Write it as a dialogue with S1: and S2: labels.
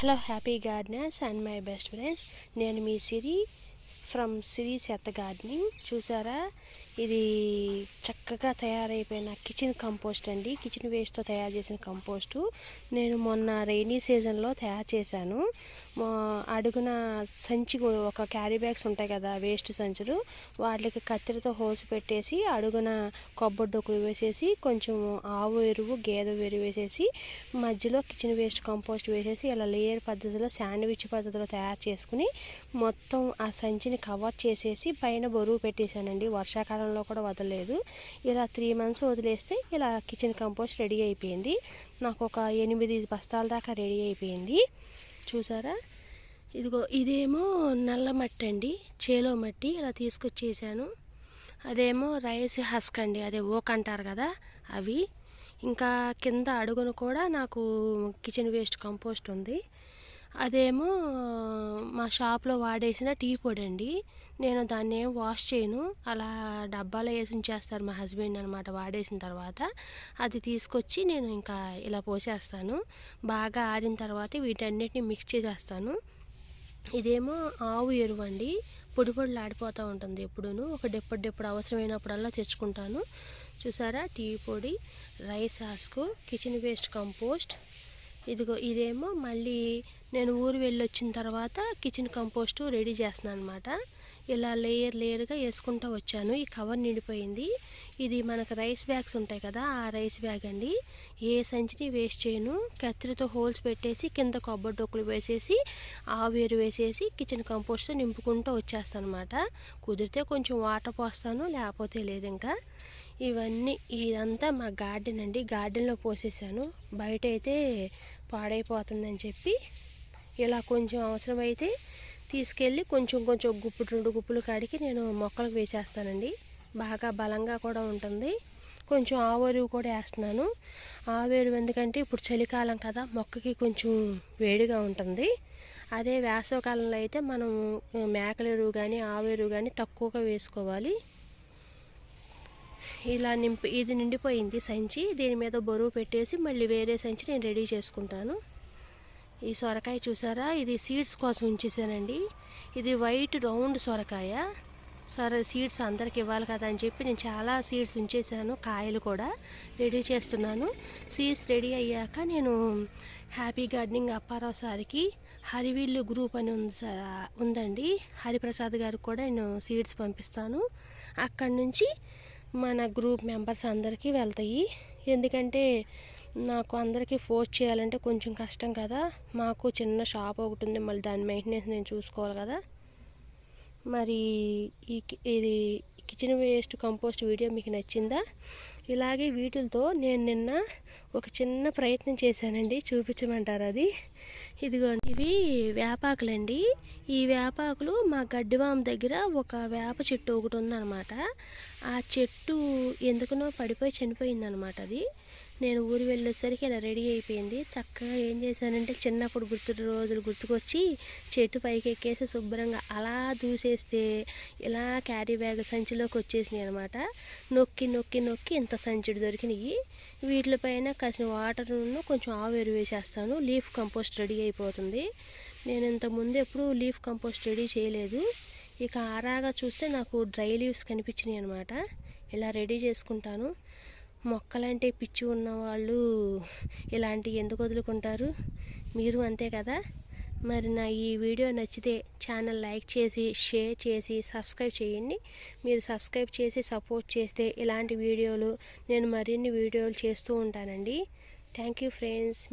S1: Hello happy gardeners and my best friends. నేను మీ సిరి from సిరి చెత్త gardening. చూసారా, ఇది చక్కగా తయారైపోయిన కిచెన్ కంపోస్ట్ అండి. కిచెన్ వేస్ట్తో తయారు చేసిన కంపోస్టు నేను మొన్న రైనీ సీజన్లో తయారు చేశాను. అడుగున సంచి, ఒక క్యారీ బ్యాగ్స్ ఉంటాయి కదా, వేస్ట్ సంచులు, వాటికి కత్తెరతో హోస్ పెట్టేసి అడుగున కొబ్బరి డొక్కులు వేసేసి కొంచెం ఆవు ఎరువు, గేదె ఎరువు వేసేసి మధ్యలో కిచెన్ వేస్ట్ కంపోస్ట్ వేసేసి ఇలా లేయర్ పద్ధతిలో, శాండ్విచ్ పద్ధతిలో తయారు చేసుకుని మొత్తం ఆ సంచిని కవర్ చేసేసి పైన బరువు పెట్టేశానండి. వర్షాకాలంలో కూడా వదలలేదు. ఇలా 3 months వదిలేస్తే ఇలా కిచెన్ కంపోస్ట్ రెడీ అయిపోయింది. నాకు ఒక 8 బస్తాల దాకా రెడీ అయిపోయింది. చూసారా, ఇదిగో ఇదేమో నల్ల మట్టి అండి, చేలో మట్టి ఇలా తీసుకొచ్చేసాను. అదేమో రైస్ హస్క్ అండి, అదే ఓక్ అంటారు కదా, అవి. ఇంకా కింద అడుగున కూడా నాకు కిచెన్ వేస్ట్ కంపోస్ట్ ఉంది. అదేమో మా షాప్లో వాడేసిన టీ పొడి అండి. నేను దాన్ని ఏం వాష్ చేయను, అలా డబ్బాలో వేసి ఉంచేస్తారు మా హస్బెండ్ అనమాట. వాడేసిన తర్వాత అది తీసుకొచ్చి నేను ఇంకా ఇలా పోసేస్తాను. బాగా ఆరిన తర్వాత వీటన్నిటిని మిక్స్ చేసేస్తాను. ఇదేమో ఆవు ఎరువు అండి, పొడి ఆడిపోతూ ఉంటుంది. ఎప్పుడూను ఎప్పుడు అవసరమైనప్పుడల్లా తెచ్చుకుంటాను. చూసారా, టీ పొడి, rice husk, kitchen waste compost. ఇదిగో ఇదేమో మళ్ళీ నేను ఊరు వెళ్ళొచ్చిన తర్వాత కిచెన్ కంపోస్ట్ రెడీ చేస్తున్నాను అనమాట. ఇలా లేయర్గా వేసుకుంటూ వచ్చాను. ఈ కవర్ నిండిపోయింది. ఇది మనకు రైస్ బ్యాగ్స్ ఉంటాయి కదా, ఆ రైస్ బ్యాగ్ అండి. ఏ సంచిని వేస్ట్ చేయను. కత్తిరితో హోల్స్ పెట్టేసి కింద కొబ్బరి డొక్కులు వేసేసి ఆవేరు వేసేసి కిచెన్ కంపోస్ట్ నింపుకుంటూ వచ్చేస్తాను అనమాట. కుదిరితే కొంచెం వాటర్ పోస్తాను, లేకపోతే లేదు. ఇంకా ఇదంతా మా గార్డెన్ అండి. గార్డెన్లో పోసేసాను. బయట అయితే పాడైపోతుందని చెప్పి ఇలా కొంచెం అవసరమైతే తీసుకెళ్ళి కొంచెం 2 గుప్పులు కాడికి నేను మొక్కలకు వేసేస్తానండి. బాగా బలంగా కూడా ఉంటుంది. కొంచెం ఆవేరువు కూడా వేస్తున్నాను. ఆవేరువు ఎందుకంటే ఇప్పుడు చలికాలం కదా, మొక్కకి కొంచెం వేడిగా ఉంటుంది. అదే వేసవికాలంలో అయితే మనం మేకల ఎరువు కానీ ఆవేరువు కానీ తక్కువగా వేసుకోవాలి. ఇలా ఇది నిండిపోయింది సంచి. దీని మీద బరువు పెట్టేసి మళ్ళీ వేరే సంచి నేను రెడీ చేసుకుంటాను. ఈ సొరకాయ చూసారా, ఇది సీడ్స్ కోసం ఉంచేసానండి. ఇది వైట్ రౌండ్ సొరకాయ. సీడ్స్ అందరికి ఇవ్వాలి కదా అని చెప్పి నేను చాలా సీడ్స్ ఉంచేసాను. కాయలు కూడా రెడీ చేస్తున్నాను. సీడ్స్ రెడీ అయ్యాక నేను హ్యాపీ గార్డెనింగ్ అప్పారావు సార్కి హరివిల్లు గ్రూప్ అని ఉందండి, హరిప్రసాద్ గారికి కూడా నేను సీడ్స్ పంపిస్తాను. అక్కడి నుంచి మన గ్రూప్ మెంబర్స్ అందరికీ వెళ్తాయి. ఎందుకంటే నాకు అందరికీ పోస్ట్ చేయాలంటే కొంచెం కష్టం కదా. మాకు చిన్న షాప్ ఒకటి ఉంది, మళ్ళీ దాని మెయింటెనెన్స్ నేను చూసుకోవాలి కదా. మరి ఇది కిచెన్ వేస్ట్ కంపోస్ట్ వీడియో మీకు నచ్చిందా? ఇలాగే వీటితో నేను నిన్న ఒక చిన్న ప్రయత్నం చేశానండి, చూపించమంటారు అది. ఇదిగోండి, ఇవి వేపాకులండి. ఈ వేపాకులు మా గడ్డివామ దగ్గర ఒక వేప చెట్టు ఒకటి ఉందన్నమాట. ఆ చెట్టు ఎందుకునో పడిపోయి చనిపోయిందనమాట. అది నేను ఊరు వెళ్ళేసరికి ఇలా రెడీ అయిపోయింది. చక్కగా ఏం చేశానంటే చిన్నప్పుడు రోజులు గుర్తుకొచ్చి చెట్టు పైకి ఎక్కేసి శుభ్రంగా అలా దూసేస్తే ఇలా క్యారీ బ్యాగ్ సంచిలోకి వచ్చేసినాయి అనమాట. నొక్కి ఇంత సంచుడు దొరికినాయి. వీటిపైన కాసిన వాటర్ను కొంచెం ఆవేరు వేసేస్తాను. లీఫ్ కంపోస్ట్ రెడీ అయిపోతుంది. నేను ఇంతకుముందు ఎప్పుడు లీఫ్ కంపోస్ట్ రెడీ చేయలేదు. ఇక ఆరాగా చూస్తే నాకు డ్రై లీవ్స్ కనిపించినాయి అనమాట. ఇలా రెడీ చేసుకుంటాను. మొక్కలంటే పిచ్చి ఉన్నవాళ్ళు ఇలాంటివి ఎందుకు వదులుకుంటారు? మీరు అంతే కదా. మరి నా ఈ వీడియో నచ్చితే ఛానల్ లైక్ చేసి, షేర్ చేసి, సబ్స్క్రైబ్ చేయండి. మీరు సబ్స్క్రైబ్ చేసి సపోర్ట్ చేస్తే ఇలాంటి వీడియోలు నేను మరిన్ని వీడియోలు చేస్తూ ఉంటానండి. Thank you friends.